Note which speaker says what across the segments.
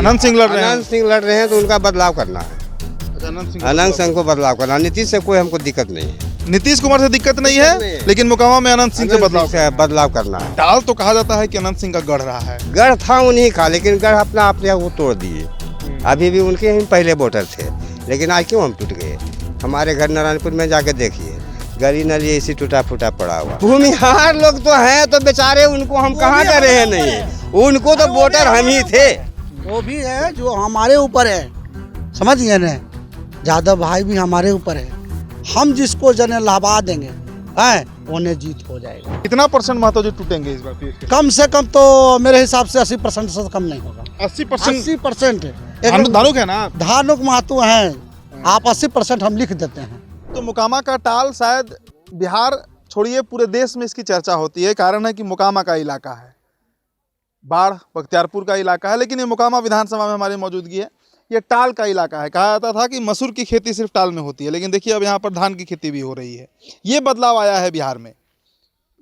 Speaker 1: अनंत सिंह लड़ रहे हैं।
Speaker 2: अनंत सिंह लड़ रहे हैं तो उनका बदलाव करना है।
Speaker 1: अच्छा,
Speaker 2: अनंत सिंह को बदलाव करना, नीतीश से कोई हमको दिक्कत नहीं है।
Speaker 1: नीतीश कुमार से दिक्कत नहीं है, लेकिन मोकामा में अनंत सिंह से
Speaker 2: बदलाव करना है।
Speaker 1: टाल तो कहा जाता है कि अनंत सिंह का गढ़ रहा है।
Speaker 2: गढ़ था उन्हीं का, लेकिन गढ़ अपना आपने वो तोड़ दिए। अभी भी उनके ही पहले वोटर थे, लेकिन आज क्यों हम टूट गए? हमारे घर नारायणपुर में जाके देखिए, गली नली ऐसी टूटा फूटा पड़ा हुआ। भूमिहार लोग तो हैं, तो बेचारे उनको हम कहाँ कर रहे हैं? नहीं, उनको तो वोटर हम ही थे।
Speaker 3: वो भी है जो हमारे ऊपर है, समझ गए ना? यादव भाई भी हमारे ऊपर है। हम जिसको जने लहबा देंगे हैं, उन्हें जीत हो जाएगा।
Speaker 1: कितना परसेंट महतो जी टूटेंगे इस बार?
Speaker 3: कम से कम तो मेरे हिसाब से 80% से कम नहीं होगा।
Speaker 1: 80%?
Speaker 3: 80%
Speaker 1: धानुक है ना?
Speaker 3: धानुक महतो हैं आप, 80% हम लिख देते हैं।
Speaker 1: तो मोकामा का टाल शायद बिहार छोड़िए पूरे देश में इसकी चर्चा होती है। कारण है कि मोकामा का इलाका है, बाढ़ बख्तियारपुर का इलाका है, लेकिन ये मोकामा विधानसभा में हमारी मौजूदगी है। ये टाल का इलाका है। कहा जाता था कि मसूर की खेती सिर्फ टाल में होती है, लेकिन देखिए अब यहाँ पर धान की खेती भी हो रही है। ये बदलाव आया है बिहार में।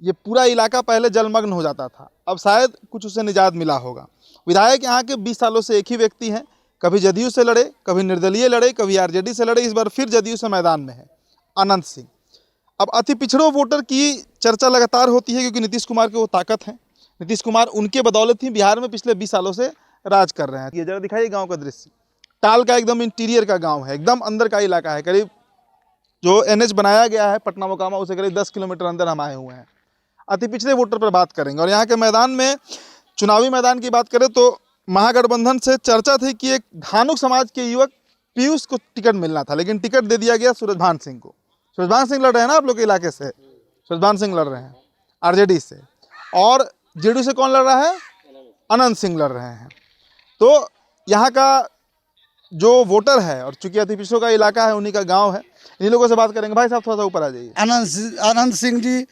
Speaker 1: ये पूरा इलाका पहले जलमग्न हो जाता था, अब शायद कुछ उसे निजात मिला होगा। विधायक यहाँ के 20 सालों से एक ही व्यक्ति हैं। कभी जदयू से लड़े, कभी निर्दलीय लड़े, कभी आरजेडी से लड़े। इस बार फिर जदयू से मैदान में है अनंत सिंह। अब अति पिछड़ों वोटर की चर्चा लगातार होती है, क्योंकि नीतीश कुमार के वो ताकत हैं। नीतीश कुमार उनके बदौलत ही बिहार में पिछले 20 सालों से राज कर रहे हैं। ये जरा दिखाइए गांव का दृश्य। टाल का एकदम इंटीरियर का गांव है, एकदम अंदर का इलाका है। करीब जो एनएच बनाया गया है पटना मोकामा, उसे करीब 10 किलोमीटर अंदर हम आए हुए हैं। अति पिछड़े वोटर पर बात करेंगे। और यहाँ के मैदान में, चुनावी मैदान की बात करें तो महागठबंधन से चर्चा थी कि एक धानुक समाज के युवक पीयूष को टिकट मिलना था, लेकिन टिकट दे दिया गया सूरजभान सिंह को। सूरजभान सिंह लड़ रहे हैं ना आप लोग के इलाके से? सूरजभान सिंह लड़ रहे हैं आरजेडी से। और जेडीयू से कौन लड़ रहा है? अनंत सिंह लड़ रहे हैं। तो यहाँ का जो वोटर है, और चूंकि अति पिछड़ों का इलाका है, उन्हीं का गांव है, इन्हीं लोगों से बात करेंगे। भाई साहब थोड़ा सा ऊपर आ जाइए।
Speaker 3: अनंत सिंह जी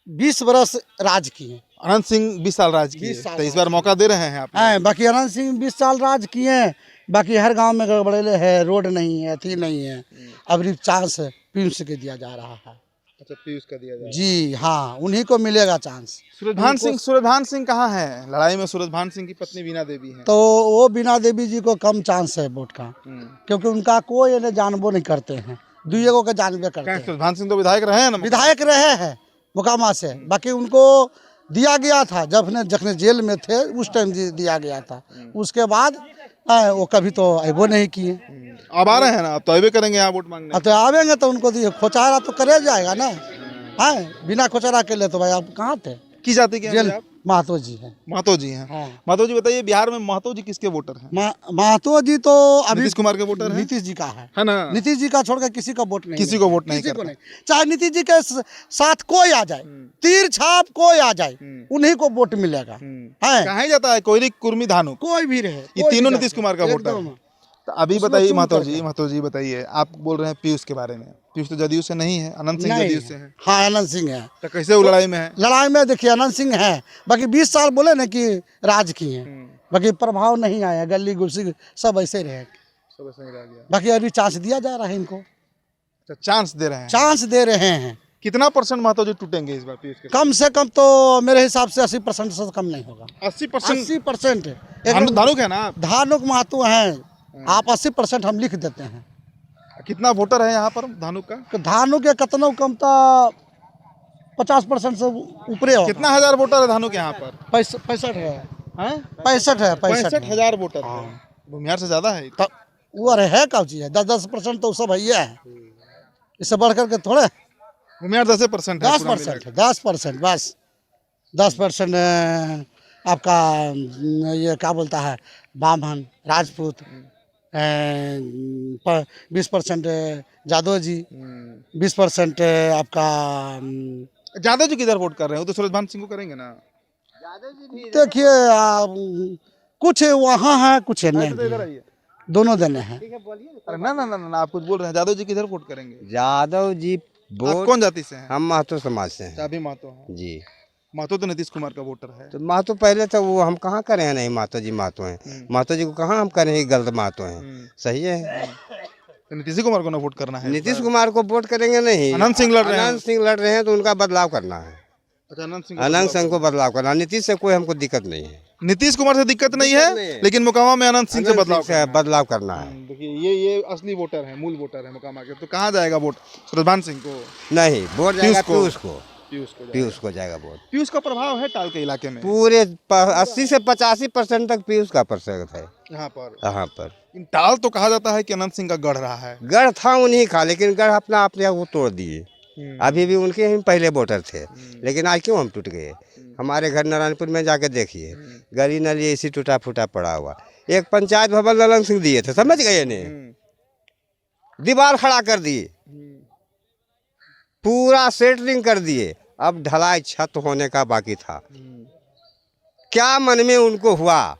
Speaker 3: 20 बरस राज किए।
Speaker 1: अनंत सिंह 20 साल राज किए, तो इस बार मौका दे रहे हैं आप?
Speaker 3: बाकी अनंत सिंह 20 साल राज किए हैं। बाकी हर गांव में गड़बड़ेले है, रोड नहीं है, अथी नहीं है। अब चांस पीयूष के दिया जा रहा है।
Speaker 1: अच्छा, पीयूष का दिया जाए?
Speaker 3: जी हाँ, उन्हीं को मिलेगा चांस।
Speaker 1: सूरजभान सिंह कहाँ है लड़ाई में? सूरजभान सिंह की पत्नी बीना देवी है।
Speaker 3: तो वो बीना देवी जी को कम चांस है वोट का, क्योंकि उनका कोई इन्हें जानबो नहीं करते हैं। दुइयों को जानबे करते हैं।
Speaker 1: सूरजभान सिंह तो विधायक रहे हैं ना?
Speaker 3: विधायक रहे हैं मोकामा से। बाकी उनको दिया गया था जखने जेल में थे, उस टाइम दिया गया था। उसके बाद वो कभी तो अबो नहीं किए।
Speaker 1: अब आ रहे हैं ना? अब तो अबे करेंगे यहाँ वोट मांगने।
Speaker 3: अब तो आवेंगे तो उनको खोचारा तो करे जाएगा ना। बिना खोचारा के लिए तो भाई आप कहाँ थे?
Speaker 1: की जाति के हैं आप?
Speaker 3: महतो जी हैं।
Speaker 1: महतो जी हैं।
Speaker 3: हाँ।
Speaker 1: महतो जी बताइए, बिहार में महतो जी किसके वोटर हैं?
Speaker 3: महतो जी तो अभी
Speaker 1: नीतीश कुमार के वोटर हैं।
Speaker 3: नीतीश जी का है
Speaker 1: ना?
Speaker 3: नीतीश जी का छोड़कर किसी का वोट नहीं,
Speaker 1: किसी को वोट नहीं
Speaker 3: किसी को
Speaker 1: करता।
Speaker 3: नहीं। चाहे नीतीश जी के साथ कोई आ जाए, तीर छाप कोई आ जाए, उन्हीं को वोट मिलेगा।
Speaker 1: कहाँ जाता है? कोयरी, कुर्मी, धानुक,
Speaker 3: कोई भी रहे,
Speaker 1: ये तीनों नीतीश कुमार का वोटर है। तो अभी बताइए महतो जी बताइए, आप बोल रहे हैं पीयूष के बारे में। पीयूष तो जदयू से नहीं है, अनंत सिंह जदयू से है।
Speaker 3: हाँ, अनंत सिंह है।
Speaker 1: तो कैसे वो लड़ाई में है?
Speaker 3: लड़ाई में देखिए अनंत सिंह है। बाकी 20 साल बोले ना कि राज किए, बाकी प्रभाव नहीं आया। गली गुस्सी सब ऐसे रहे,
Speaker 1: सब ऐसे ही रह गया।
Speaker 3: बाकी अभी चांस दिया जा रहा है इनको।
Speaker 1: चांस दे रहे हैं?
Speaker 3: चांस दे रहे हैं।
Speaker 1: कितना परसेंट महतो जी टूटेंगे इस बार पीयूष के?
Speaker 3: कम से कम तो मेरे हिसाब से 80% से कम नहीं होगा।
Speaker 1: 80%? धानुक है ना?
Speaker 3: धानुक महतो हैं आप, 80% हम लिख देते हैं।
Speaker 1: कितना वोटर है यहाँ पर धानुक का?
Speaker 3: धानुक के कितना कम तो 50% से ऊपरे हो।
Speaker 1: कितना हजार वोटर है धानुक यहाँ पर?
Speaker 3: 65 है। 65,000
Speaker 1: वोटर है। भूमिहार से ज्यादा है।
Speaker 3: तो वो है का चीज है, 10% तो सब है। इससे बढ़ करके थोड़े।
Speaker 1: भूमिहार 10% है।
Speaker 3: 10% बस। 10% आपका ये क्या बोलता है, ब्राह्मण, राजपूत, 20% यादव जी, 20% आपका।
Speaker 1: यादव जी किधर वोट कर रहे हो? तो सूरजभान सिंह को करेंगे ना?
Speaker 3: देखिए कुछ वहाँ है, कुछ नहीं, दोनों देने हैं।
Speaker 1: अरे ना, आप कुछ बोल रहे हैं। यादव जी किधर वोट करेंगे?
Speaker 2: यादव जी
Speaker 1: कौन जाति से हैं?
Speaker 2: हम महतो समाज से हैं।
Speaker 1: अभी महतो हैं
Speaker 2: जी।
Speaker 1: महतो तो नीतीश कुमार का वोटर है।
Speaker 2: तो महतो पहले तो वो हम कहाँ करे हैं? नहीं, महतो जी महतो हैं। महतो जी को कहाँ हम करें गलत महतो हैं? सही है।
Speaker 1: तो नीतीश कुमार को ना वोट करना है?
Speaker 2: नीतीश कुमार को वोट करेंगे नहीं।
Speaker 1: अनंत सिंह
Speaker 2: लड़ रहे हैं तो उनका बदलाव करना है।
Speaker 1: अच्छा,
Speaker 2: अनंत सिंह को बदलाव करना, नीतीश से कोई हमको दिक्कत नहीं है।
Speaker 1: नीतीश कुमार से दिक्कत नहीं
Speaker 2: दिक्कत नहीं
Speaker 1: है,
Speaker 2: है।
Speaker 1: लेकिन मोकामा में अनंत सिंह से बदलाव
Speaker 2: से बदलाव करना है।
Speaker 1: देखिए ये असली वोटर है, मूल वोटर है मोकामा के। तो कहाँ जाएगा वोट? सुरजभान सिंह को?
Speaker 2: नहीं, वोट जाएगा
Speaker 1: को।
Speaker 2: पीयूष को।
Speaker 1: पीयूष को जाएगा।
Speaker 2: पीयूष को जाएगा वोट।
Speaker 1: पीयूष का प्रभाव है टाल के इलाके में
Speaker 2: पूरे 80 से 85% तक पीयूष का प्रतिशत है
Speaker 1: यहाँ पर।
Speaker 2: यहाँ पर।
Speaker 1: इन टाल तो कहा जाता है कि अनंत सिंह का गढ़ रहा है।
Speaker 2: गढ़ था उन्हीं का, लेकिन गढ़ अपना अपने वो तोड़ दिए। अभी भी उनके ही पहले वोटर थे, लेकिन आज क्यों हम टूट गए? हमारे घर नारायणपुर में जाके देखिए, गली नली ऐसी टूटा फूटा पड़ा हुआ। एक पंचायत भवन ललन सिंह दिए थे, समझ गए ने, दीवार खड़ा कर दिए, पूरा सेटरिंग कर दिए। अब ढलाई छत होने का बाकी था। क्या मन में उनको हुआ?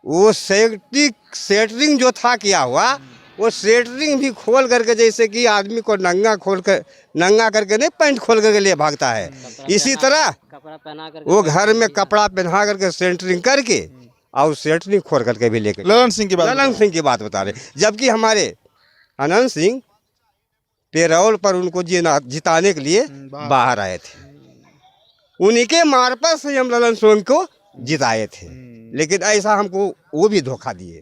Speaker 2: वो सेटरिंग जो था किया हुआ, वो सेटरिंग भी खोल करके, जैसे कि आदमी को नंगा करके नहीं, पैंट खोल करके लिए भागता है, इसी तरह
Speaker 4: कपड़ा पहना कर
Speaker 2: वो घर में कपड़ा पहना करके सेंटरिंग करके और सेटरिंग खोल करके भी लेकर
Speaker 1: ललन सिंह की बात
Speaker 2: ललन सिंह की बात बता रहे। जबकि हमारे अनंत सिंह पेरोल पर उनको जिताने के लिए बाहर आए थे, उन्हीं के मार्फत से हम ललन सिंह को जिताए थे। लेकिन ऐसा हमको वो भी धोखा दिए।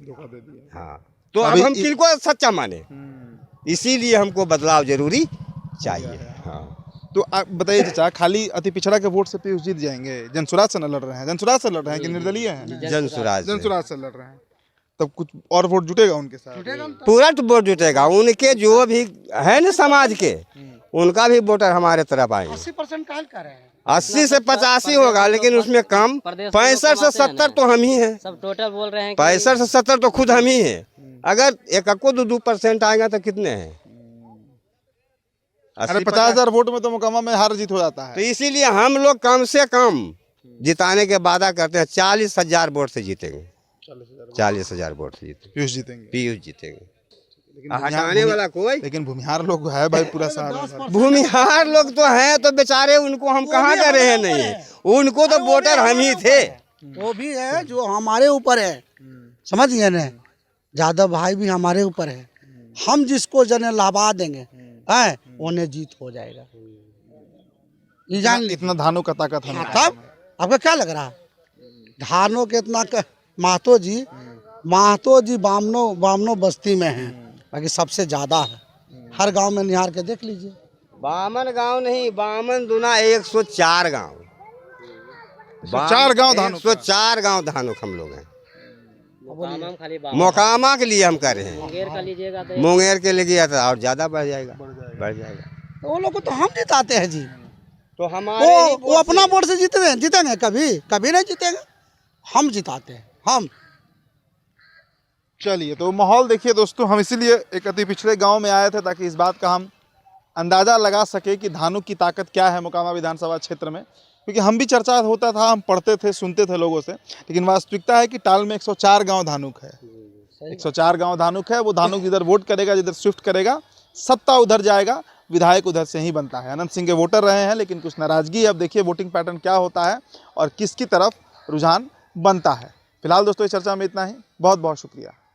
Speaker 2: हाँ, तो अब हम किनको सच्चा माने? इसीलिए हमको बदलाव जरूरी चाहिए। हाँ,
Speaker 1: तो आप बताइए चाचा, खाली अति पिछड़ा के वोट से पीयूष जीत जाएंगे? जनसुराज से न लड़ रहे हैं? जनसुराज से लड़ रहे हैं कि निर्दलीय हैं?
Speaker 2: जनसुराज
Speaker 1: जनसुराज से लड़ रहे हैं। तब कुछ और वोट जुटेगा उनके साथ?
Speaker 2: पूरा वोट जुटेगा। उनके जो भी है ना समाज के, उनका भी वोटर हमारे तरफ आएंगे।
Speaker 3: 80% काल कर रहे हैं।
Speaker 2: 80 से 85 होगा, लेकिन उसमें कम 65 से 70 तो हम ही हैं।
Speaker 4: सब टोटल बोल रहे हैं
Speaker 2: 65 से 70 तो खुद हम ही हैं। अगर 1-2% आएगा तो कितने हैं?
Speaker 1: अरे 50,000 वोट में तो मोकामा में हार जीत हो जाता
Speaker 2: तो
Speaker 1: है।
Speaker 2: इसीलिए हम लोग कम से कम जिताने के वादा करते हैं। 40,000 वोट से जीतेंगे। 40,000 वोट से जीतेंगे।
Speaker 1: पीयूष जीतेंगे।
Speaker 2: पीयूष जीतेंगे। हटाने वाला कोई?
Speaker 1: लेकिन भूमिहार लोग है भाई पूरा शहर।
Speaker 2: भूमिहार लोग तो हैं, तो बेचारे उनको हम कहाँ कर रहे हैं? नहीं, उनको तो वोटर हम ही थे।
Speaker 3: वो भी है जो हमारे ऊपर है, समझ गए ना? यादव भाई भी हमारे ऊपर है। हम जिसको जने लाभा देंगे है, उन्हें जीत हो जाएगा। ये जान ली।
Speaker 1: इतना धानु का ताकत है।
Speaker 3: तब आपका क्या लग रहा है? धानों के इतना महतो जी बामनो बस्ती में है, बाकी सबसे ज्यादा है। हर गांव में निहार के देख लीजिए।
Speaker 2: बामन गांव नहीं, बामन दुना 104 गांव।
Speaker 1: 104 गांव धानुक।
Speaker 2: 104 गांव धानुक हम लोग हैं।
Speaker 4: खाली
Speaker 2: मोकामा के लिए हम कर रहे हैं।
Speaker 4: मुंगेर का लीजिएगा तो
Speaker 2: मुंगेर के लिए गया था और ज्यादा बढ़ जाएगा।
Speaker 3: तो वो लोग को तो हम जिताते हैं जी।
Speaker 2: तो हमारे
Speaker 3: वो अपना वोट से जीतेंगे? कभी नहीं जीतेंगे। हम जिताते हैं हम।
Speaker 1: चलिए, तो माहौल देखिए दोस्तों, हम इसीलिए एक अति पिछड़े गांव में आए थे ताकि इस बात का हम अंदाज़ा लगा सके कि धानुक की ताकत क्या है मोकामा विधानसभा क्षेत्र में। क्योंकि हम भी चर्चा होता था, हम पढ़ते थे, सुनते थे लोगों से, लेकिन वास्तविकता है कि टाल में 104 गांव धानुक है। 104 गांव धानुक है। वो धानुक जिधर वोट करेगा, जिधर शिफ्ट करेगा, सत्ता उधर जाएगा, विधायक उधर से ही बनता है। अनंत सिंह के वोटर रहे हैं, लेकिन कुछ नाराजगी। अब देखिए वोटिंग पैटर्न क्या होता है और किसकी तरफ रुझान बनता है। फिलहाल दोस्तों इस चर्चा में इतना ही। बहुत बहुत शुक्रिया।